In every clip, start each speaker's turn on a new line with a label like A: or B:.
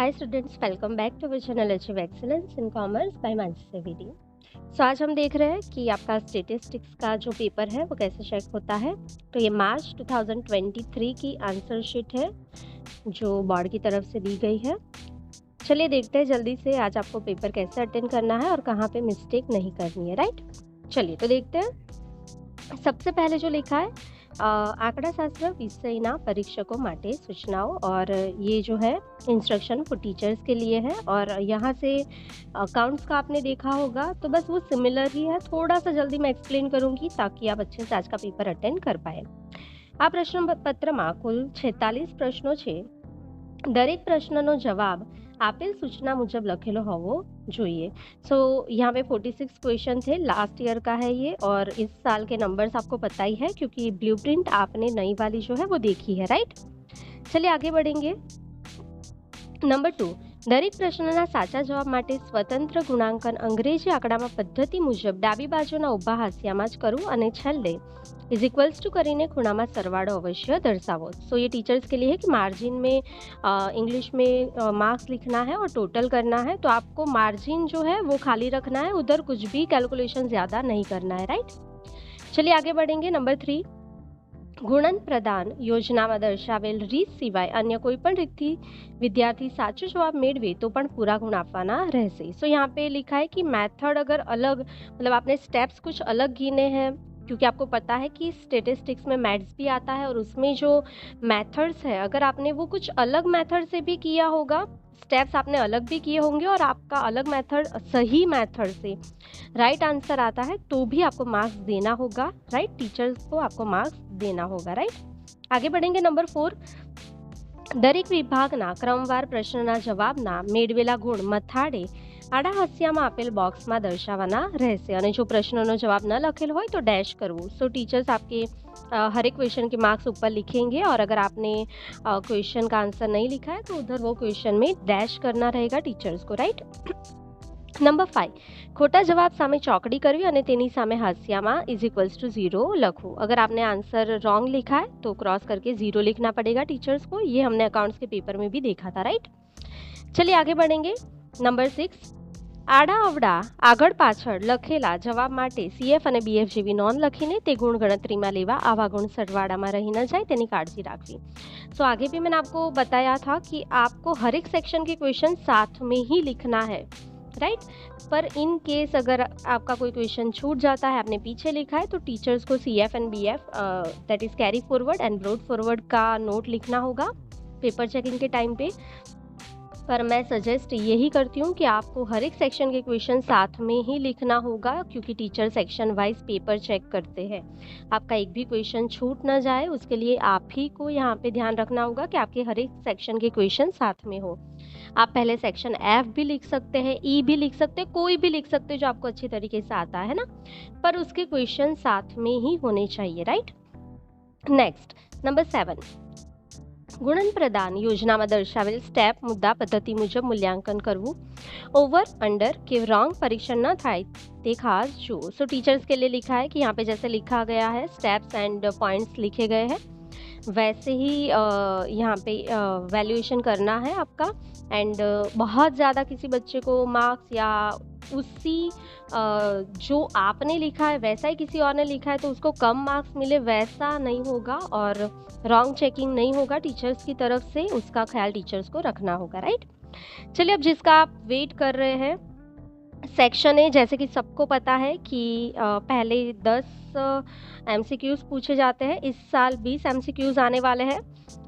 A: Hi students, welcome back to our channel achieve excellence in commerce by Mansi सेविडी। So आज हम देख रहे हैं कि आपका स्टैटिस्टिक्स का जो पेपर है वो कैसे चेक होता है। तो ये मार्च 2023 की आंसर शीट है जो बोर्ड की तरफ से दी गई है। चलिए देखते हैं जल्दी से आज आपको पेपर कैसे अटेंड करना है और कहाँ पे मिस्टेक नहीं करनी है, राइट। चलिए तो देखते हैं। सबसे पहले जो लिखा है आंकड़ाशास्त्र विषयના परीक्षकों માટે सूचनाओं, और ये जो है इंस्ट्रक्शन फॉर टीचर्स के लिए है। और यहाँ से अकाउंट्स का आपने देखा होगा तो बस वो सिमिलर ही है, थोड़ा सा जल्दी मैं एक्सप्लेन करूँगी ताकि आप अच्छे से आज का पेपर अटेंड कर पाए। આ પ્રશ્નપત્રમાં કુલ 46 પ્રશ્નો છે। દરેક પ્રશ્નનો જવાબ આપેલ सूचना मुजब लखेलो होवो જોઈએ। सो यहाँ पे 46 क्वेश्चन थे, लास्ट ईयर का है ये, और इस साल के नंबर्स आपको पता ही है क्योंकि ब्लूप्रिंट आपने नई वाली जो है वो देखी है, राइट। चलिए आगे बढ़ेंगे। नंबर 2, दरेक प्रश्नना साचा जवाब माटे स्वतंत्र गुणांकन अंग्रेजी आंकड़ामां पद्धति मुजब डाबी बाजुना ऊभा हास्यामां ज करवुं अने छेल्ले इज इक्वल्स टू करीने खूणामां सरवाळो अवश्य दर्शावो। सो ये टीचर्स के लिए है कि मार्जिन में इंग्लिश में मार्क्स लिखना है और टोटल करना है, तो आपको मार्जिन जो है वो खाली रखना है, उधर कुछ भी कैलकुलेशन ज़्यादा नहीं करना है, राइट। चलिए आगे बढ़ेंगे। नंबर 3, गुणन प्रदान योजनामां दर्शावेल रीत सिवाय अन्य कोईपण रीतथी विद्यार्थी साचो जवाब मेळवे तो पण पूरा गुण आपवाना रहेशे। सो यहाँ पे लिखा है कि मेथड अगर अलग, मतलब आपने स्टेप्स कुछ अलग गिने हैं, क्योंकि आपको पता है कि स्टैटिस्टिक्स में मैथ्स भी आता है और उसमें जो मेथड्स है अगर आपने वो कुछ अलग मेथड से भी किया होगा, स्टेप्स आपने अलग भी किए होंगे और आपका अलग मेथड सही मेथड से राइट आंसर आता है तो भी आपको मार्क्स देना होगा, राइट। टीचर्स को आपको मार्क्स देना होगा, राइट। आगे बढ़ेंगे। नंबर 4, दरेक विभागना क्रमवार प्रश्नना जवाबना मेळवेला गुण मथाड़े आड़ा हास्यामां आपेल बॉक्समां दर्शाववाना रहेशे અને जो प्रश्नों जवाब न लखेल होय तो डैश करवू। सो टीचर्स आपके हर एक क्वेश्चन के मार्क्स ऊपर लिखेंगे और अगर आपने क्वेश्चन का आंसर नहीं लिखा है तो उधर वो क्वेश्चन में डैश करना रहेगा टीचर्स को, राइट। नंबर 5, खोटा जवाब सामे चौकड़ी करवी अने तेनी सामे हास्यामां इज इक्वल्स टू 0 लखવું। अगर आपने आंसर रॉन्ग लिखा है तो क्रॉस करके 0 लिखना पड़ेगा टीचर्स को। ये हमने अकाउंट्स के पेपर में भी देखा था, राइट। चलिए आगे बढ़ेंगे। नंबर 6, आड़ा अवड़ा आगळ पाछळ लखेला जवाब माटे CF અને BF જેવી નોંધ લખીને તે ગુણ ગણતરીમાં लेवा, आवा गुण सरवाड़ामां रही न जाए तेनी काळजी राखवी। सो आगे भी मैंने आपको बताया था कि आपको हर एक सेक्शन के क्वेश्चन साथ में ही लिखना है, राइट। पर इन केस अगर आपका कोई क्वेश्चन छूट जाता है, आपने पीछे लिखा है, तो टीचर्स को CF and BF that is carry forward and brought forward का नोट लिखना होगा पेपर चेकिंग के टाइम पे। पर मैं सजेस्ट यही करती हूँ कि आपको हर एक सेक्शन के क्वेश्चन साथ में ही लिखना होगा क्योंकि teacher section wise paper check करते हैं। आपका एक भी क्वेश्चन छूट ना जाए उसके लिए आप ही को यहाँ पे ध्यान रखना होगा कि आपके हर एक सेक्शन के क्वेश्चन साथ में हो। आप पहले सेक्शन F भी लिख सकते हैं, E भी लिख सकते हैं, कोई भी लिख सकते हैं जो आपको अच्छी तरीके से आता है ना, पर उसके क्वेश्चन साथ में ही होने चाहिए, राइट। नेक्स्ट, नंबर 7, गुणन प्रदान योजनामां दर्शावेल स्टेप मुद्दा पद्धति मुजब मूल्यांकन करवू। ओवर अंडर के रॉन्ग परीक्षण न थाय ते खास जुओ। सो टीचर्स के लिए लिखा है कि यहाँ पे जैसे लिखा गया है स्टेप्स एंड पॉइंट्स लिखे गए हैं वैसे ही यहाँ पे वैल्यूएशन करना है आपका। एंड बहुत ज़्यादा किसी बच्चे को मार्क्स या उसी जो आपने लिखा है वैसा ही किसी और ने लिखा है तो उसको कम मार्क्स मिले, वैसा नहीं होगा और रॉन्ग चेकिंग नहीं होगा टीचर्स की तरफ से, उसका ख्याल टीचर्स को रखना होगा, राइट। चलिए अब जिसका आप वेट कर रहे हैं सेक्शन ए, जैसे कि सबको पता है कि पहले 10 MCQs पूछे जाते हैं, इस साल 20 MCQs आने वाले हैं।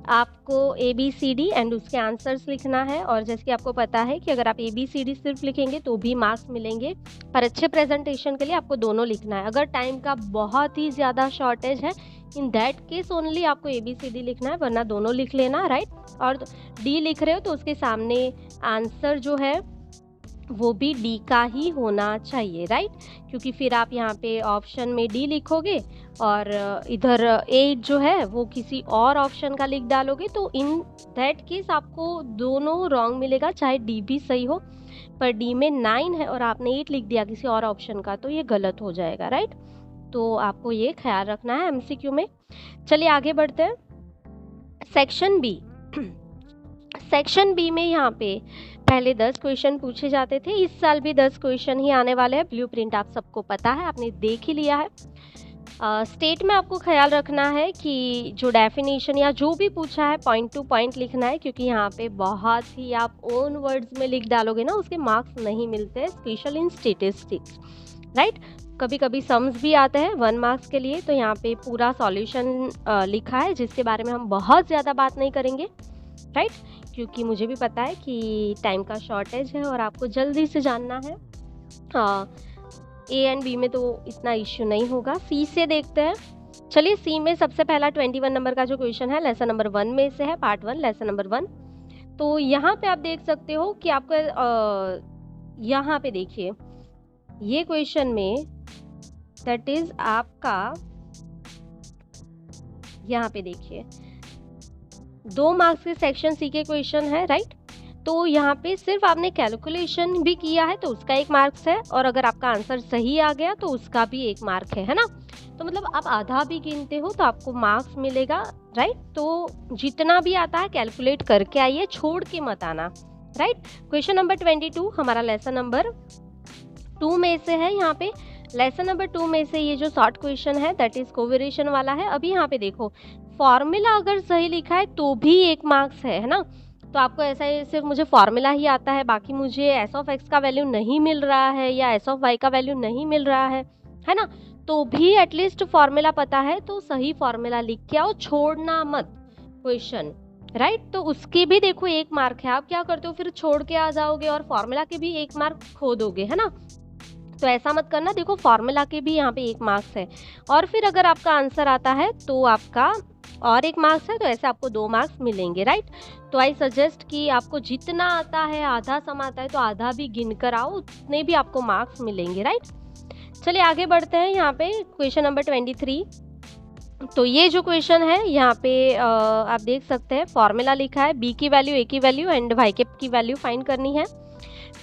A: आपको ABCD एंड उसके आंसर्स लिखना है और जैसे कि आपको पता है कि अगर आप ABCD सिर्फ लिखेंगे तो भी मार्क्स मिलेंगे, पर अच्छे प्रेजेंटेशन के लिए आपको दोनों लिखना है। अगर टाइम का बहुत ही ज़्यादा शॉर्टेज है इन दैट केस ओनली आपको ABCD लिखना है, वरना दोनों लिख लेना, राइट। और D लिख रहे हो तो उसके सामने आंसर जो है वो भी D का ही होना चाहिए, राइट, क्योंकि फिर आप यहाँ पे ऑप्शन में D लिखोगे और इधर 8 जो है वो किसी और ऑप्शन का लिख डालोगे तो इन दैट केस आपको दोनों रॉन्ग मिलेगा, चाहे D भी सही हो। पर D में 9 है और आपने 8 लिख दिया किसी और ऑप्शन का तो ये गलत हो जाएगा, राइट। तो आपको ये ख्याल रखना है MCQ में। चलिए आगे बढ़ते हैं। सेक्शन B सेक्शन बी में यहाँ पे पहले 10 क्वेश्चन पूछे जाते थे, इस साल भी 10 क्वेश्चन ही आने वाले हैं। ब्लूप्रिंट आप सबको पता है, आपने देख ही लिया है। स्टेट में आपको ख्याल रखना है कि जो डेफिनेशन या जो भी पूछा है पॉइंट टू पॉइंट लिखना है, क्योंकि यहाँ पे बहुत ही आप ओन वर्ड्स में लिख डालोगे ना, उसके मार्क्स नहीं मिलते हैं, स्पेशल इन स्टेटिस्टिक्स, राइट। कभी कभी सम्स भी आते हैं 1 मार्क्स के लिए, तो यहाँ पे पूरा सॉल्यूशन लिखा है, जिसके बारे में हम बहुत ज़्यादा बात नहीं करेंगे, राइट, क्योंकि मुझे भी पता है कि टाइम का शॉर्टेज है और आपको जल्दी से जानना है। ए एंड बी में तो इतना इश्यू नहीं होगा। सी से देखते हैं। चलिए, सी में सबसे पहला 21 नंबर का जो क्वेश्चन है लेसन नंबर 1 में से है, पार्ट 1 लेसन नंबर 1। तो यहाँ पे आप देख सकते हो कि आपका यहाँ पे देखिए ये क्वेश्चन में दैट इज आपका, यहाँ पे देखिए 2 मार्क्स के सेक्शन सी के क्वेश्चन है, राइट। तो यहाँ पे सिर्फ आपने कैलकुलेशन भी किया है तो उसका 1 मार्क्स है, और अगर आपका आंसर सही आ गया तो उसका भी 1 मार्क है ना। तो मतलब आप आधा भी गिनते हो तो आपको मार्क्स मिलेगा, राइट। तो जितना भी आता है कैलकुलेट करके आइए, छोड़ के मत आना, राइट। क्वेश्चन नंबर 22 हमारा लेसन नंबर 2 में से है। यहाँ पे लेसन नंबर 2 में से ये जो शॉर्ट क्वेश्चन है दैट इज कोवेरिएशन वाला है। अभी यहाँ पे देखो, फॉर्मूला अगर सही लिखा है तो भी 1 मार्क्स है ना। तो आपको ऐसा है सिर्फ मुझे फॉर्मूला ही आता है, बाकी मुझे एस ऑफ एक्स का वैल्यू नहीं मिल रहा है या एस ऑफ वाई का वैल्यू नहीं मिल रहा है ना, तो भी एटलीस्ट फॉर्मूला पता है तो सही फॉर्मूला लिख के आओ, छोड़ना मत क्वेश्चन, राइट। तो उसके भी देखो 1 मार्क है। आप क्या करते हो, फिर छोड़ के आ जाओगे और फॉर्मूला के भी 1 मार्क खो दोगे, है ना। तो ऐसा मत करना, देखो फॉर्मूला के भी यहाँ पे 1 मार्क्स है, और फिर अगर आपका आंसर आता है तो आपका और 1 मार्क्स है, तो ऐसे आपको 2 मार्क्स मिलेंगे, राइट। तो आई सजेस्ट कि आपको जितना आता है, आधा सम आता है तो आधा भी गिन कर आओ, उतने भी आपको मार्क्स मिलेंगे, राइट। चलिए आगे बढ़ते हैं। यहाँ पे क्वेश्चन नंबर 23। तो ये जो क्वेश्चन है यहाँ पे आप देख सकते हैं फॉर्मूला लिखा है, बी की वैल्यू, ए की वैल्यू एंड वाई के की वैल्यू फाइंड करनी है।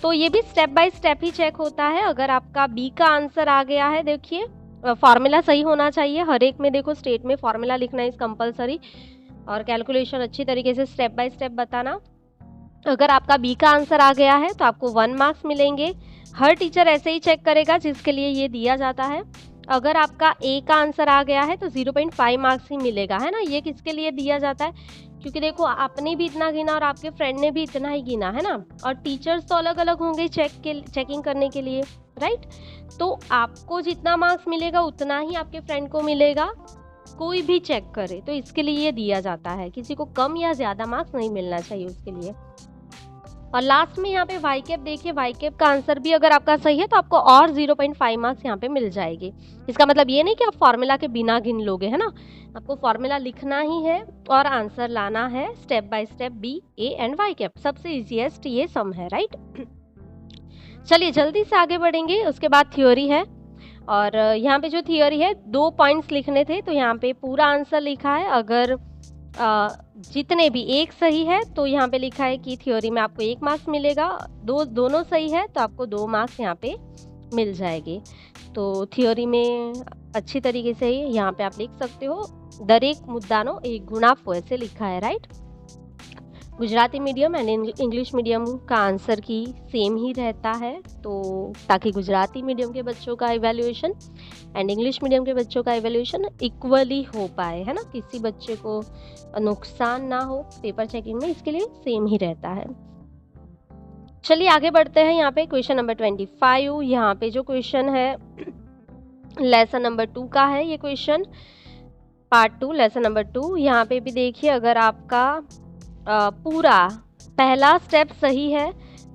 A: तो ये भी स्टेप बाय स्टेप ही चेक होता है। अगर आपका बी का आंसर आ गया है, देखिए फॉर्मूला सही होना चाहिए हर एक में, देखो स्टेट में फॉर्मूला लिखना इज कंपलसरी, और कैलकुलेशन अच्छी तरीके से स्टेप बाय स्टेप बताना। अगर आपका बी का आंसर आ गया है तो आपको 1 मार्क्स मिलेंगे। हर टीचर ऐसे ही चेक करेगा जिसके लिए ये दिया जाता है। अगर आपका ए का आंसर आ गया है तो 0.5 मार्क्स ही मिलेगा, है ना। ये किसके लिए दिया जाता है, क्योंकि देखो आपने भी इतना गिना और आपके फ्रेंड ने भी इतना ही गिना, है ना, और टीचर्स तो अलग अलग होंगे चेकिंग करने के लिए, राइट। तो आपको जितना मार्क्स मिलेगा उतना ही आपके फ्रेंड को मिलेगा, कोई भी चेक करे, तो इसके लिए ये दिया जाता है। किसी को कम या ज़्यादा मार्क्स नहीं मिलना चाहिए उसके लिए। और लास्ट में यहाँ पे वाई कैप देखिए, वाई कैप का आंसर भी अगर आपका सही है तो आपको और 0.5 मार्क्स यहाँ पे मिल जाएगी। इसका मतलब ये नहीं कि आप फॉर्मूला के बिना गिन लोगे, है ना। आपको फॉर्मूला लिखना ही है और आंसर लाना है step by step, B, A and Y cap. सबसे इजीएस्ट ये सम है, राइट। चलिए जल्दी से आगे बढ़ेंगे। उसके बाद थ्योरी है, और यहाँ पे जो थ्योरी है 2 पॉइंट्स लिखने थे, तो यहाँ पे पूरा आंसर लिखा है। अगर जितने भी एक सही है तो यहाँ पे लिखा है कि थ्योरी में आपको 1 मार्क्स मिलेगा, दोनों सही है तो आपको 2 मार्क्स यहाँ पे मिल जाएंगे। तो थ्योरी में अच्छी तरीके से यहाँ पे आप लिख सकते हो, दरेक मुद्दानो एक गुणाफ ऐसे लिखा है, right. Gujarati medium and English medium का आंसर की सेम ही रहता है, तो ताकि गुजराती मीडियम के बच्चों का इवैल्यूएशन एंड इंग्लिश मीडियम के बच्चों का इवैल्यूएशन इक्वली हो पाए, है ना, किसी बच्चे को नुकसान ना हो पेपर चेकिंग में, इसके लिए सेम ही रहता है। चलिए आगे बढ़ते हैं। यहाँ पे क्वेश्चन नंबर 25। यहाँ पे जो क्वेश्चन है लेसन नंबर 2 का है, ये क्वेश्चन पार्ट 2 लेसन नंबर 2। यहाँ पे भी देखिए, अगर आपका पूरा पहला स्टेप सही है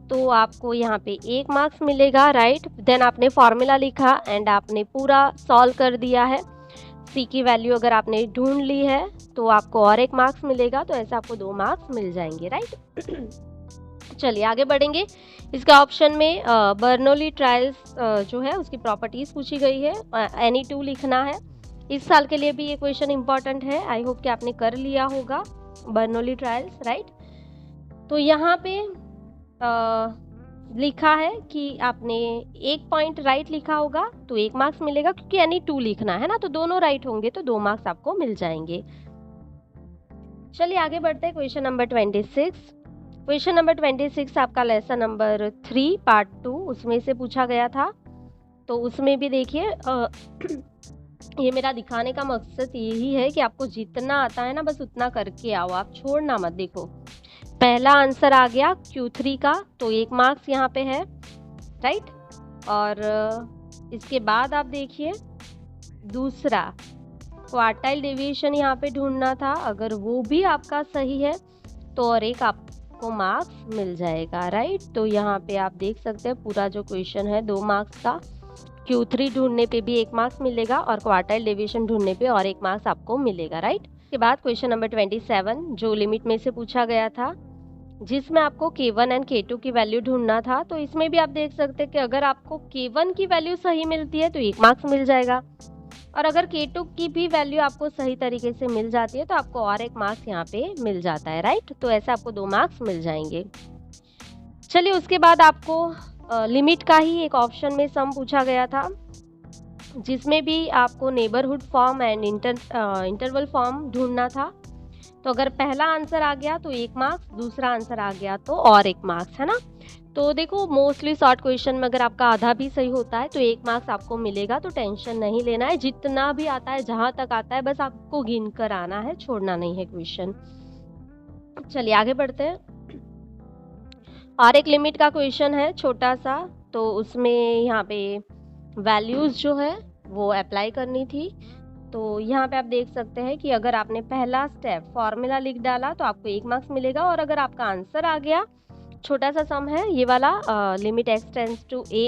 A: तो आपको यहाँ पे 1 मार्क्स मिलेगा, राइट। देन आपने फॉर्मूला लिखा एंड आपने पूरा सॉल्व कर दिया है। सी की वैल्यू अगर आपने ढूंढ ली है तो आपको और 1 मार्क्स मिलेगा, तो ऐसे आपको 2 मार्क्स मिल जाएंगे, राइट। चलिए आगे बढ़ेंगे। इसका ऑप्शन में बर्नौली ट्रायल्स जो है उसकी प्रॉपर्टीज पूछी गई है, NE2 लिखना है। इस साल के लिए भी ये क्वेश्चन इंपॉर्टेंट है, आई होप कि आपने कर लिया होगा बर्नौली ट्रायल्स, राइट। तो यहाँ पे लिखा है कि आपने 1 पॉइंट राइट लिखा होगा तो 1 मार्क्स मिलेगा, क्योंकि NE2 लिखना है ना, तो दोनों राइट होंगे तो 2 मार्क्स आपको मिल जाएंगे। चलिए आगे बढ़ते हैं। Question number 26। क्वेश्चन नंबर 26 आपका लेसन नंबर 3 पार्ट 2 उसमें से पूछा गया था। तो उसमें भी देखिए ये मेरा दिखाने का मकसद यही है कि आपको जितना आता है ना बस उतना करके आओ, आप छोड़ना मत। देखो पहला आंसर आ गया Q3 का, तो 1 मार्क्स यहाँ पे है, राइट। और इसके बाद आप देखिए दूसरा क्वार्टाइल डेविएशन यहाँ पे ढूंढना था, अगर वो भी आपका सही है तो और एक आपको मार्क्स मिल जाएगा, राइट। तो यहाँ पे आप देख सकते हैं पूरा जो क्वेश्चन है 2 मार्क्स का, Q3 ढूंढने पे भी 1 मार्क्स मिलेगा और क्वार्टाइल डेविएशन ढूंढने पे और 1 मार्क्स आपको मिलेगा, राइट। इसके बाद क्वेश्चन नंबर 27 जो लिमिट में से पूछा गया था, जिसमें आपको K1 एंड K2 की वैल्यू ढूंढना था। तो इसमें भी आप देख सकते हैं कि अगर आपको K1 की वैल्यू सही मिलती है तो 1 मार्क्स मिल जाएगा, और अगर K2 की भी वैल्यू आपको सही तरीके से मिल जाती है तो आपको और 1 मार्क्स यहाँ पे मिल जाता है, राइट। तो ऐसे आपको 2 मार्क्स मिल जाएंगे। चलिए उसके बाद आपको लिमिट का ही एक ऑप्शन में सम पूछा गया था, जिसमें भी आपको neighbourhood form and interval form ढूंढना था। तो अगर पहला आंसर आ गया तो 1 मार्क्स, दूसरा आंसर आ गया तो और 1 मार्क्स, है ना। तो देखो मोस्टली शॉर्ट क्वेश्चन में अगर आपका आधा भी सही होता है तो 1 मार्क्स आपको मिलेगा, तो टेंशन नहीं लेना है। जितना भी आता है, जहां तक आता है, बस आपको गिन कर आना है, छोड़ना नहीं है क्वेश्चन। चलिए आगे बढ़ते हैं। और एक लिमिट का क्वेश्चन है छोटा सा, तो उसमें यहाँ पे वैल्यूज जो है वो अप्लाई करनी थी। तो यहाँ पे आप देख सकते हैं कि अगर आपने पहला स्टेप फॉर्मूला लिख डाला तो आपको 1 मार्क्स मिलेगा, और अगर आपका आंसर आ गया, छोटा सा सम है ये वाला, limit x tends to a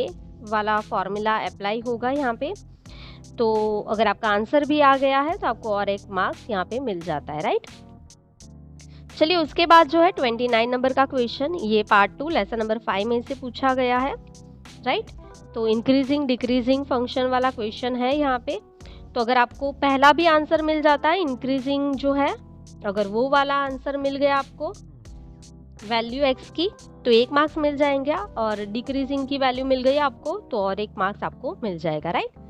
A: वाला फॉर्मूला अप्लाई होगा यहाँ पे। तो अगर आपका आंसर भी आ गया है तो आपको और 1 मार्क्स यहाँ पे मिल जाता है, राइट। चलिए उसके बाद जो है 29 नंबर का क्वेश्चन, ये पार्ट 2 लेसन नंबर 5 में से पूछा गया है, राइट। तो इंक्रीजिंग डिक्रीजिंग फंक्शन वाला क्वेश्चन है यहाँ पे। तो अगर आपको पहला भी आंसर मिल जाता है इंक्रीजिंग जो है, अगर वो वाला आंसर मिल गया आपको वैल्यू x की तो 1 मार्क्स मिल जाएंगे, और डिक्रीजिंग की वैल्यू मिल गई आपको तो और 1 मार्क्स आपको मिल जाएगा, राइट।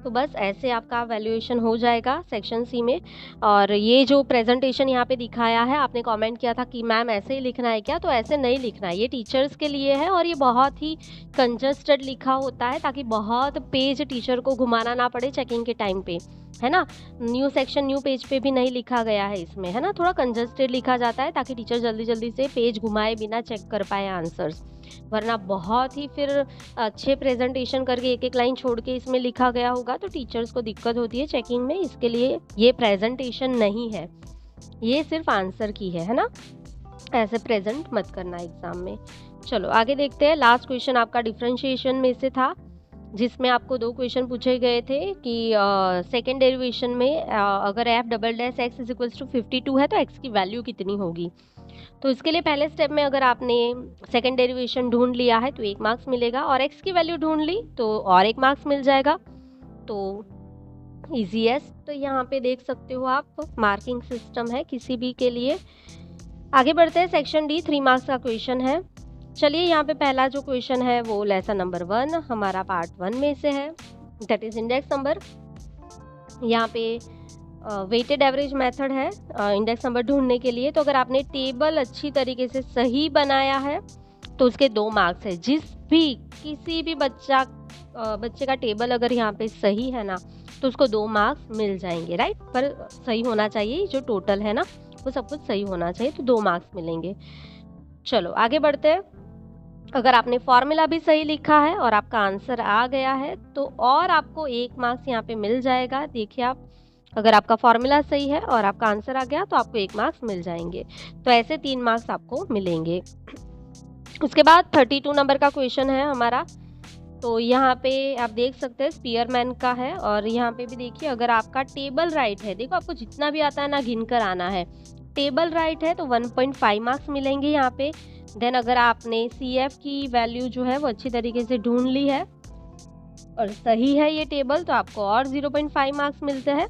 A: तो बस ऐसे आपका वैल्यूएशन हो जाएगा सेक्शन सी में। और ये जो प्रेजेंटेशन यहाँ पे दिखाया है, आपने कमेंट किया था कि मैम ऐसे ही लिखना है क्या, तो ऐसे नहीं लिखना है, ये टीचर्स के लिए है और ये बहुत ही कंजस्टेड लिखा होता है ताकि बहुत पेज टीचर को घुमाना ना पड़े चेकिंग के टाइम पे, है ना। न्यू सेक्शन न्यू पेज पे भी नहीं लिखा गया है इसमें, है ना, थोड़ा कंजस्टेड लिखा जाता है ताकि टीचर जल्दी जल्दी से पेज घुमाए बिना चेक कर पाए आंसर्स, वरना बहुत ही फिर अच्छे प्रेजेंटेशन करके एक एक लाइन छोड़ के इसमें लिखा गया होगा तो टीचर्स को दिक्कत होती है चेकिंग में। इसके लिए ये प्रेजेंटेशन नहीं है, ये सिर्फ आंसर की है ना, ऐसे प्रेजेंट मत करना एग्जाम में। चलो आगे देखते हैं। लास्ट क्वेश्चन आपका डिफरेंशिएशन में से था, जिसमें आपको 2 क्वेश्चन पूछे गए थे कि सेकेंड डेरिवेशन में अगर f double dash x is equals to 52 है तो x की वैल्यू कितनी होगी। तो इसके लिए पहले स्टेप में अगर आपने सेकेंड डेरिवेशन ढूंढ लिया है तो 1 मार्क्स मिलेगा, और x की वैल्यू ढूंढ ली तो और 1 मार्क्स मिल जाएगा। तो ईजीएस्ट तो यहाँ पे देख सकते हो आप, मार्किंग सिस्टम है किसी भी के लिए। आगे बढ़ते हैं, सेक्शन डी 3 मार्क्स का क्वेश्चन है। चलिए यहाँ पे पहला जो क्वेश्चन है वो लेसन नंबर 1 हमारा पार्ट 1 में से है, दैट इज इंडेक्स नंबर। यहाँ पे वेटेड एवरेज मेथड है इंडेक्स नंबर ढूंढने के लिए। तो अगर आपने टेबल अच्छी तरीके से सही बनाया है तो उसके 2 मार्क्स है। किसी भी बच्चे का टेबल अगर यहाँ पे सही है ना तो उसको 2 मार्क्स मिल जाएंगे, राइट। पर सही होना चाहिए, जो टोटल है ना वो सब कुछ सही होना चाहिए, तो 2 मार्क्स मिलेंगे। चलो आगे बढ़ते हैं। अगर आपने फॉर्मूला भी सही लिखा है और आपका आंसर आ गया है तो और आपको 1 मार्क्स यहाँ पे मिल जाएगा। देखिए आप, अगर आपका फॉर्मूला सही है और आपका आंसर आ गया तो आपको 1 मार्क्स मिल जाएंगे, तो ऐसे 3 मार्क्स आपको मिलेंगे। उसके बाद 32 नंबर का क्वेश्चन है हमारा। तो यहाँ पे आप देख सकते हैं स्पीयरमैन का है, और यहाँ पे भी देखिए अगर आपका टेबल राइट है, देखो आपको जितना भी आता है ना गिन कर आना है। टेबल राइट है तो 1.5 मार्क्स मिलेंगे यहाँ पे। देन अगर आपने CF की वैल्यू जो है वो अच्छी तरीके से ढूंढ ली है और सही है ये टेबल तो आपको और 0.5 मार्क्स मिलते हैं।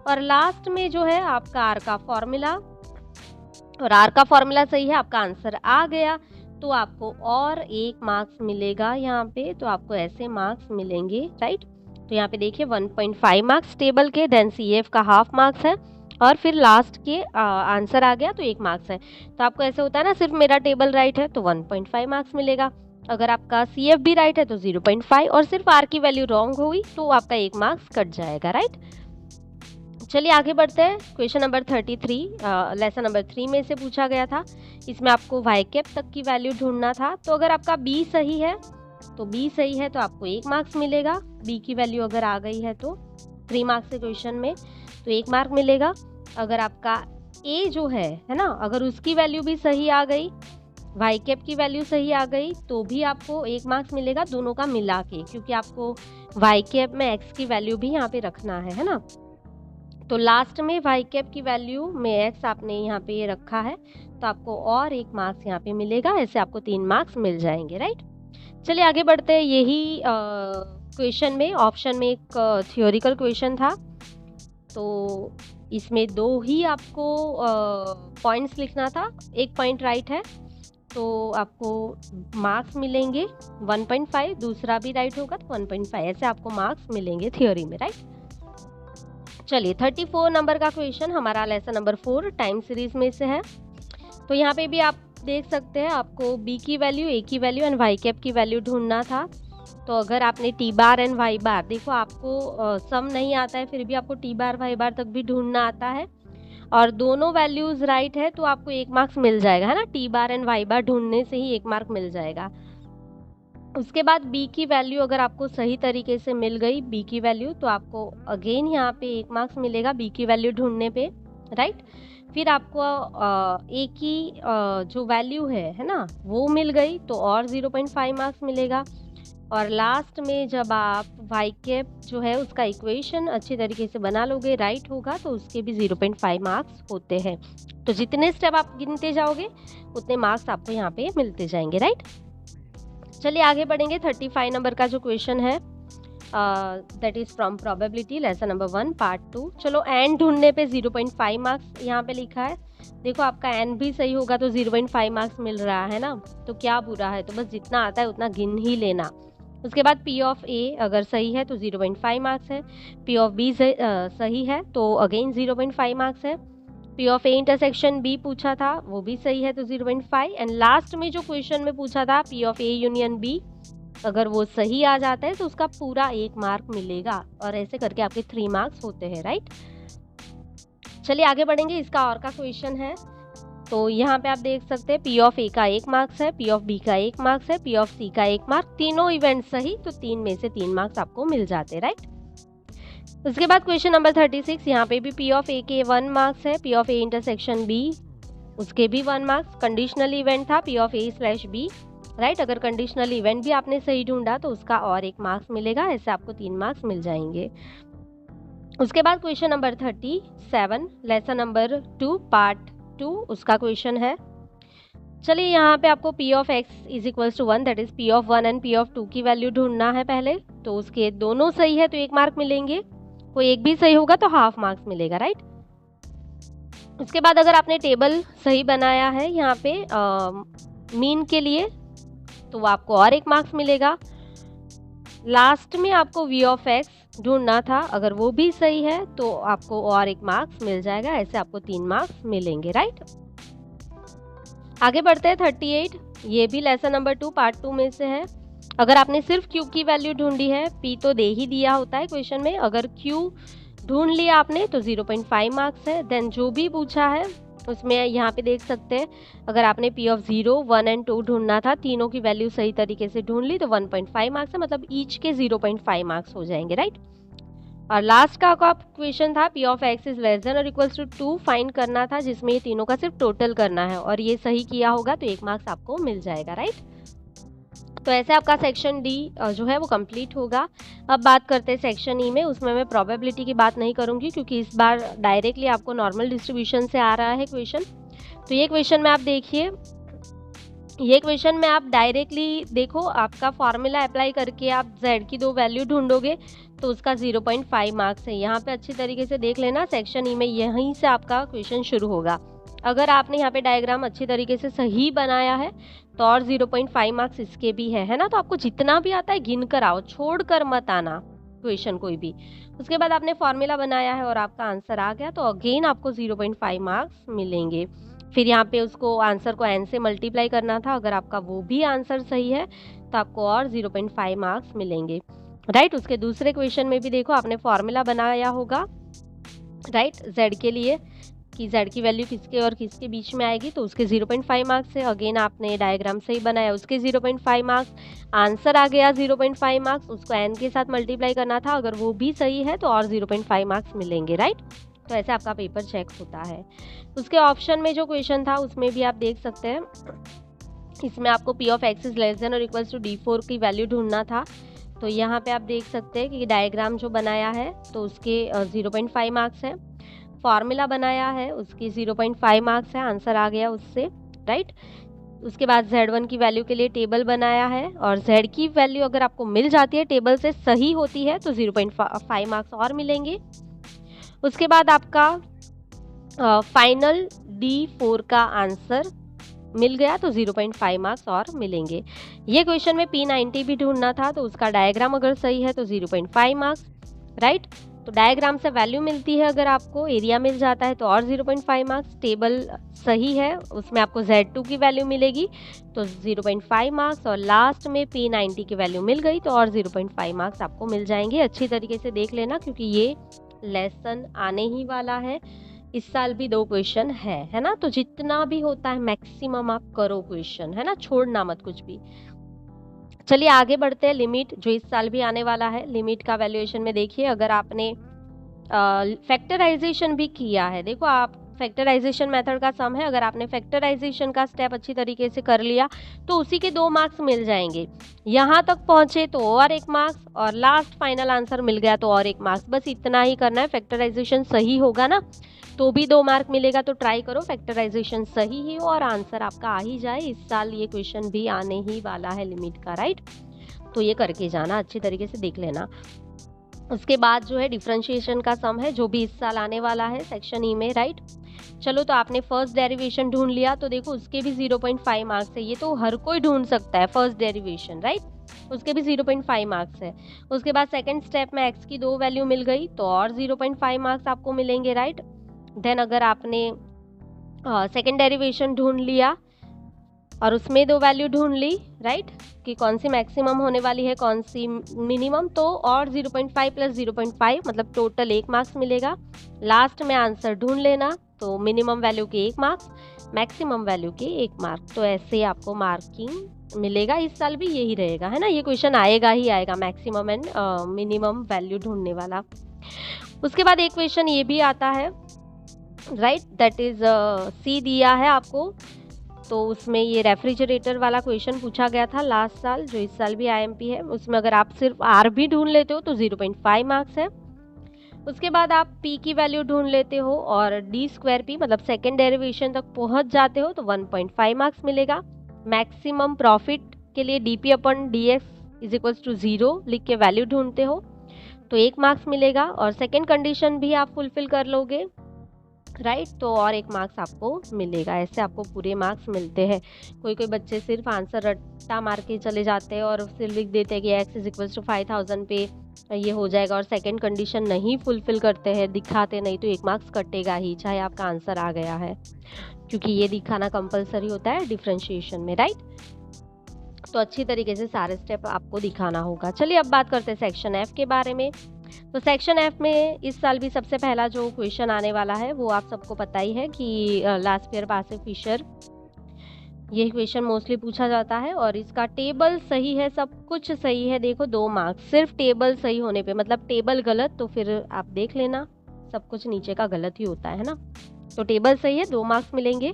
A: और लास्ट में जो है आपका R का फॉर्मूला, और R का फॉर्मूला सही है, आपका आंसर आ गया तो आपको और 1 मार्क्स मिलेगा यहाँ पे। तो आपको ऐसे मार्क्स मिलेंगे, राइट। तो यहाँ पे देखिए 1.5 मार्क्स टेबल के, देन CF का हाफ मार्क्स है और फिर लास्ट के आंसर आ गया तो 1 मार्क्स है। तो आपको ऐसे होता है ना, सिर्फ मेरा टेबल राइट है तो 1.5 मार्क्स मिलेगा, अगर आपका CF भी राइट है तो 0.5, और सिर्फ R की वैल्यू रॉन्ग हुई तो आपका 1 मार्क्स कट जाएगा, राइट। चलिए आगे बढ़ते हैं। क्वेश्चन नंबर 33 लेसन नंबर 3 में से पूछा गया था। इसमें आपको वाई कैप तक की वैल्यू ढूंढना था। तो अगर आपका B सही है तो आपको 1 मार्क्स मिलेगा। B की वैल्यू अगर आ गई है तो 3 मार्क्स के क्वेश्चन में तो 1 मार्क मिलेगा। अगर आपका A जो है ना, अगर उसकी वैल्यू भी सही आ गई, वाई कैप की वैल्यू सही आ गई तो भी आपको 1 मार्क्स मिलेगा, दोनों का मिला के, क्योंकि आपको वाई कैप में x की वैल्यू भी यहाँ पे रखना है ना। तो लास्ट में वाई कैप की वैल्यू में x आपने यहाँ पे ये रखा है तो आपको और 1 मार्क्स यहाँ पे मिलेगा। ऐसे आपको 3 मार्क्स मिल जाएंगे, राइट। चलिए आगे बढ़ते हैं। यही क्वेश्चन में ऑप्शन में एक थियोरिकल क्वेश्चन था, तो इसमें 2 ही आपको पॉइंट्स लिखना था। एक पॉइंट राइट है तो आपको मार्क्स मिलेंगे 1.5, दूसरा भी राइट होगा तो 1.5, ऐसे आपको मार्क्स मिलेंगे थ्योरी में, राइट। चलिए 34 नंबर का क्वेश्चन हमारा लेसन नंबर 4 टाइम सीरीज में से है। तो यहाँ पे भी आप देख सकते हैं, आपको B की वैल्यू, A की वैल्यू एंड वाई कैप की वैल्यू ढूंढना था। तो अगर आपने T बार एंड वाई बार, देखो आपको सम नहीं आता है फिर भी आपको T बार वाई बार तक भी ढूंढना आता है, और दोनों वैल्यूज राइट है तो आपको 1 मार्क्स मिल जाएगा, है ना। T बार एंड वाई बार ढूंढने से ही 1 मार्क मिल जाएगा। उसके बाद B की वैल्यू अगर आपको सही तरीके से मिल गई, B की वैल्यू, तो आपको अगेन यहाँ पे 1 मार्क्स मिलेगा B की वैल्यू ढूंढने पे, राइट। फिर आपको A की जो वैल्यू है ना, वो मिल गई तो और 0.5 मार्क्स मिलेगा। और लास्ट में जब आप वाई कैप जो है उसका इक्वेशन अच्छी तरीके से बना लोगे, राइट होगा, तो उसके भी 0.5 मार्क्स होते हैं। तो जितने स्टेप आप गिनते जाओगे उतने मार्क्स आपको यहाँ पे मिलते जाएंगे, राइट। चलिए आगे बढ़ेंगे। 35 नंबर का जो क्वेश्चन है that is from probability lesson number 1 part 2। चलो एन ढूंढने पे 0.5 मार्क्स यहाँ पे लिखा है। देखो आपका एन भी सही होगा तो 0.5 मार्क्स मिल रहा है ना, तो क्या बुरा है, तो बस जितना आता है उतना गिन ही लेना। उसके बाद P ऑफ A अगर सही है तो 0.5 मार्क्स है। P ऑफ B सही है तो अगेन 0.5 मार्क्स है। P of A intersection B पूछा था, वो भी सही है तो 0.5। एंड लास्ट में जो क्वेश्चन में पूछा था P of A union B, अगर वो सही आ जाता है तो उसका पूरा 1 मार्क मिलेगा, और ऐसे करके आपके 3 मार्क्स होते हैं, राइट। चलिए आगे बढ़ेंगे। इसका और का क्वेश्चन है, तो यहाँ पे आप देख सकते हैं P ऑफ A का 1 मार्क्स है, P ऑफ B का 1 मार्क्स है, P ऑफ C का 1 मार्क, तीनों इवेंट सही तो 3 में से 3 मार्क्स आपको मिल जाते, राइट। उसके बाद क्वेश्चन नंबर 36, यहाँ पे भी P ऑफ A के 1 मार्क्स है, P of A intersection B उसके भी 1 मार्क्स। कंडीशनल इवेंट था P ऑफ A/B, राइट। अगर कंडीशनल इवेंट भी आपने सही ढूंढा तो उसका और 1 मार्क्स मिलेगा, ऐसे आपको 3 मार्क्स मिल जाएंगे। उसके बाद question number 37 lesson number 2 part 2 उसका क्वेश्चन है। चलिए यहाँ पे आपको P of X is equals to 1 that is P of 1 and P of 2 की वैल्यू ढूंढना है पहले। तो उसके दोनों सही है तो 1 मार्क मिलेंगे, कोई एक भी सही होगा तो हाफ मार्क्स मिलेगा, राइट। उसके बाद अगर आपने टेबल सही बनाया है यहाँ पे मीन के लिए तो आपको और 1 मार्क्स मिलेगा। लास्ट में आपको V ऑफ X ढूंढना था, अगर वो भी सही है तो आपको और 1 मार्क्स मिल जाएगा, ऐसे आपको 3 मार्क्स मिलेंगे, राइट। आगे बढ़ते हैं 38, ये भी लेसन नंबर 2 पार्ट 2 में से है। अगर आपने सिर्फ Q की वैल्यू ढूंढी है, P तो दे ही दिया होता है क्वेश्चन में, अगर Q ढूंढ लिया आपने तो 0.5 मार्क्स है। देन जो भी पूछा है उसमें यहाँ पे देख सकते हैं, अगर आपने P ऑफ 0, 1 एंड 2 ढूंढना था, तीनों की वैल्यू सही तरीके से ढूंढ ली तो 1.5 मार्क्स है, मतलब ईच के 0.5 मार्क्स हो जाएंगे, राइट। और लास्ट का आपका क्वेश्चन था P of X is less than और इक्वल्स टू 2 फाइंड करना था, जिसमें ये तीनों का सिर्फ टोटल करना है, और ये सही किया होगा तो 1 मार्क्स आपको मिल जाएगा, राइट। तो ऐसे आपका सेक्शन डी जो है वो कंप्लीट होगा। अब बात करते हैं सेक्शन ई में, उसमें मैं प्रोबेबिलिटी की बात नहीं करूंगी क्योंकि इस बार डायरेक्टली आपको नॉर्मल डिस्ट्रीब्यूशन से आ रहा है क्वेश्चन। तो ये क्वेश्चन में आप देखिए, ये क्वेश्चन में आप डायरेक्टली देखो, आपका फॉर्मूला अप्लाई करके आप z की 2 वैल्यू ढूंढोगे तो उसका 0.5 मार्क्स है। यहाँ पे अच्छी तरीके से देख लेना, सेक्शन ई में यहीं से आपका क्वेश्चन शुरू होगा। अगर आपने यहाँ पे डायग्राम अच्छी तरीके से सही बनाया है तो और 0.5 मार्क्स इसके भी है ना। तो आपको जितना भी आता है गिन कर आओ, छोड़ कर मत आना, क्वेश्चन कोई भी। उसके बाद आपने फॉर्मूला बनाया है और आपका आंसर आ गया तो अगेन आपको 0.5 मार्क्स मिलेंगे। फिर यहाँ पे उसको आंसर को n से मल्टीप्लाई करना था, अगर आपका वो भी आंसर सही है तो आपको और 0.5 मार्क्स मिलेंगे, राइट। उसके दूसरे क्वेश्चन में भी देखो आपने फॉर्मूला बनाया होगा, राइट, z के लिए कि z की वैल्यू किसके और किसके बीच में आएगी, तो उसके 0.5 मार्क्स है। अगेन आपने डायग्राम सही बनाया, उसके 0.5 मार्क्स, आंसर आ गया 0.5 मार्क्स, उसको n के साथ मल्टीप्लाई करना था, अगर वो भी सही है तो और 0.5 मार्क्स मिलेंगे, राइट। तो ऐसे आपका पेपर चेक होता है। उसके ऑप्शन में जो क्वेश्चन था उसमें भी आप देख सकते हैं, इसमें आपको p of x is less than और इक्वल्स टू d4 की वैल्यू ढूंढना था। तो यहाँ पे आप देख सकते हैं कि डायग्राम जो बनाया है तो उसके 0.5 मार्क्स है, फॉर्मूला बनाया है उसकी 0.5 मार्क्स है, आंसर आ गया उससे, राइट। उसके बाद z1 की वैल्यू के लिए टेबल बनाया है और z की वैल्यू अगर आपको मिल जाती है टेबल से सही होती है तो 0.5 मार्क्स और मिलेंगे। उसके बाद आपका फाइनल D4 का आंसर मिल गया तो 0.5 मार्क्स और मिलेंगे। ये क्वेश्चन में P90 भी ढूंढना था तो उसका डायग्राम अगर सही है तो 0.5 मार्क्स, राइट। तो डायग्राम से वैल्यू मिलती है, अगर आपको एरिया मिल जाता है तो और 0.5 मार्क्स, टेबल सही है उसमें आपको Z2 की वैल्यू मिलेगी तो 0.5 मार्क्स, और लास्ट में P90 की वैल्यू मिल गई तो और 0.5 मार्क्स आपको मिल जाएंगे। अच्छी तरीके से देख लेना क्योंकि ये लेसन आने ही वाला है, इस साल भी 2 क्वेश्चन है ना। तो जितना भी होता है मैक्सिमम आप करो क्वेश्चन, है ना, छोड़ना मत कुछ भी। चलिए आगे बढ़ते हैं। लिमिट जो इस साल भी आने वाला है, लिमिट का वैल्यूएशन में देखिए, अगर आपने फैक्टराइजेशन भी किया है, देखो आप फैक्टराइजेशन मेथड का सम है, अगर आपने फैक्टराइजेशन का स्टेप अच्छी तरीके से कर लिया तो उसी के 2 मार्क्स मिल जाएंगे। यहाँ तक पहुंचे तो और 1 मार्क्स, और लास्ट फाइनल आंसर मिल गया तो और 1 मार्क्स, बस इतना ही करना है। फैक्टराइजेशन सही होगा ना तो भी 2 मार्क मिलेगा, तो ट्राई करो फैक्टराइजेशन सही ही हो और आंसर आपका आ ही जाए। इस साल ये क्वेश्चन भी आने ही वाला है लिमिट का, राइट। तो ये करके जाना, अच्छी तरीके से देख लेना। उसके बाद जो है डिफरेंशिएशन का सम है जो भी इस साल आने वाला है सेक्शन ई में, राइट। चलो तो आपने फर्स्ट डेरिवेशन ढूंढ लिया तो देखो उसके भी 0.5 मार्क्स है, ये तो हर कोई ढूंढ सकता है फर्स्ट डेरिवेशन, राइट। उसके भी 0.5 मार्क्स है। उसके बाद सेकंड स्टेप में x की 2 वैल्यू मिल गई तो और 0.5 मार्क्स आपको मिलेंगे, राइट। देन अगर आपने सेकंड डेरिवेशन ढूंढ लिया और उसमें 2 वैल्यू ढूंढ ली, राइट, कि कौन सी मैक्सिमम होने वाली है कौन सी मिनिमम, तो और 0.5 प्लस 0.5 मतलब टोटल 1 मार्क्स मिलेगा। लास्ट में आंसर ढूंढ लेना तो मिनिमम वैल्यू के 1 मार्क्स, मैक्सिमम वैल्यू के 1 मार्क, तो ऐसे आपको मार्किंग मिलेगा। इस साल भी यही रहेगा, है ना, ये क्वेश्चन आएगा ही आएगा, मैक्सिमम एंड मिनिमम वैल्यू ढूंढने वाला। उसके बाद एक क्वेश्चन ये भी आता है, राइट, दैट इज सी दिया है आपको, तो उसमें ये रेफ्रिजरेटर वाला क्वेश्चन पूछा गया था लास्ट साल, जो इस साल भी आईएमपी है। उसमें अगर आप सिर्फ आर भी ढूंढ लेते हो तो 0.5 मार्क्स है। उसके बाद आप पी की वैल्यू ढूंढ लेते हो और डी स्क्वायर पी मतलब सेकेंड डेरिवेशन तक पहुंच जाते हो तो 1.5 मार्क्स मिलेगा। मैक्सिमम प्रॉफिट के लिए D P upon D X is equals to 0 लिख के वैल्यू ढूंढते हो तो 1 मार्क्स मिलेगा, और सेकेंड कंडीशन भी आप फुलफिल कर लोगे, राइट, तो और 1 मार्क्स आपको मिलेगा। ऐसे आपको पूरे मार्क्स मिलते हैं। कोई कोई बच्चे सिर्फ आंसर रट्टा मार के चले जाते हैं और फिर लिख देते हैं कि x इज इक्वल्स टू 5000 पे ये हो जाएगा, और सेकंड कंडीशन नहीं फुलफिल करते हैं, दिखाते नहीं, तो 1 मार्क्स कटेगा ही चाहे आपका आंसर आ गया है, क्योंकि ये दिखाना कंपलसरी होता है डिफरेंशिएशन में, राइट। तो अच्छी तरीके से सारे स्टेप आपको दिखाना होगा। चलिए अब बात करते हैं सेक्शन एफ के बारे में। तो सेक्शन एफ में इस साल भी सबसे पहला जो क्वेश्चन आने वाला है वो आप सबको पता ही है कि लास्ट ईयर पास फिशर, ये क्वेश्चन मोस्टली पूछा जाता है, और इसका टेबल सही है, सब कुछ सही है। देखो 2 मार्क्स सिर्फ टेबल सही होने पे, मतलब टेबल गलत तो फिर आप देख लेना सब कुछ नीचे का गलत ही होता है ना। तो टेबल सही है 2 मार्क्स मिलेंगे,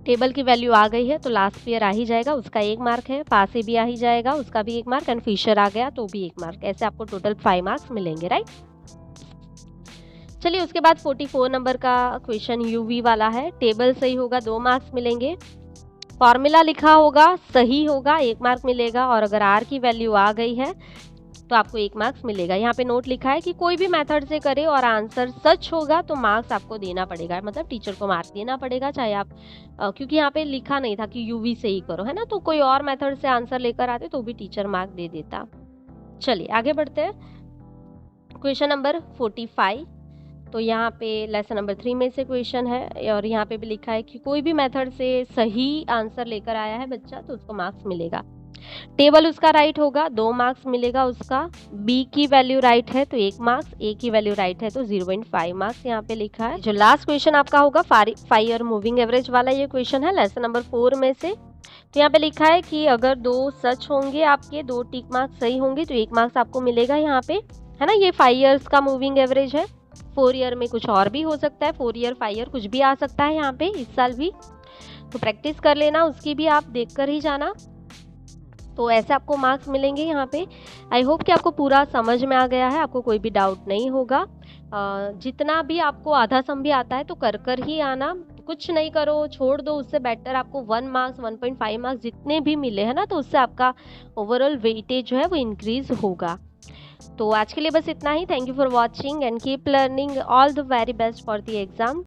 A: टेबल की वैल्यू आ गई है तो लास्ट ईयर आ ही जाएगा, उसका 1 मार्क है। पास से भी आ ही जाएगा, उसका भी 1 मार्क, एंड फिशर आ गया तो भी 1 मार्क। ऐसे आपको टोटल 5 मार्क्स मिलेंगे, राइट। चलिए उसके बाद 44 नंबर का क्वेश्चन यूवी वाला है। टेबल सही होगा 2 मार्क्स मिलेंगे, फॉर्मूला लिखा होगा सही होगा 1 मार्क मिलेगा, और अगर आर की वैल्यू आ गई है तो आपको 1 मार्क्स मिलेगा। यहाँ पे नोट लिखा है कि कोई भी मेथड से करे और आंसर सच होगा तो मार्क्स आपको देना पड़ेगा, मतलब टीचर को मार्क देना पड़ेगा, चाहे आप क्योंकि यहाँ पे लिखा नहीं था कि यूवी से ही करो, है ना, तो कोई और मेथड से आंसर लेकर आते तो भी टीचर मार्क दे देता। चलिए आगे बढ़ते हैं। Question number 45। तो यहाँ पे लेसन नंबर 3 में से क्वेश्चन है और यहाँ पे भी लिखा है कि कोई भी मेथड से सही आंसर लेकर आया है बच्चा तो उसको मार्क्स मिलेगा। टेबल उसका राइट होगा, 2 मार्क्स मिलेगा उसका। बी की वैल्यू राइट है तो 1 मार्क्स, ए की वैल्यू राइट है तो 0.5 मार्क्स यहाँ पे लिखा है। जो लास्ट क्वेश्चन आपका होगा 5 ईयर मूविंग एवरेज वाला ये क्वेश्चन है लेसन नंबर 4 में से। तो यहाँ पे लिखा है कि अगर 2 सच होंगे, आपके 2 टिक मार्क्स सही होंगे तो 1 मार्क्स आपको मिलेगा यहाँ पे, है ना। ये 5 ईयर्स का मूविंग एवरेज है। 4 ईयर में कुछ और भी हो सकता है, 4 ईयर 5 ईयर कुछ भी आ सकता है यहाँ पे इस साल भी। तो प्रैक्टिस कर लेना, उसकी भी आप देख कर ही जाना। तो ऐसे आपको मार्क्स मिलेंगे यहाँ पे। आई होप कि आपको पूरा समझ में आ गया है, आपको कोई भी डाउट नहीं होगा। जितना भी आपको आधा सम भी आता है तो कर कर ही आना, कुछ नहीं करो छोड़ दो, उससे बेटर आपको 1 मार्क्स 1.5 मार्क्स जितने भी मिले हैं ना, तो उससे आपका ओवरऑल वेटेज जो है वो इंक्रीज होगा। तो आज के लिए बस इतना ही। Thank you for watching and keep learning. All the very best for the exam.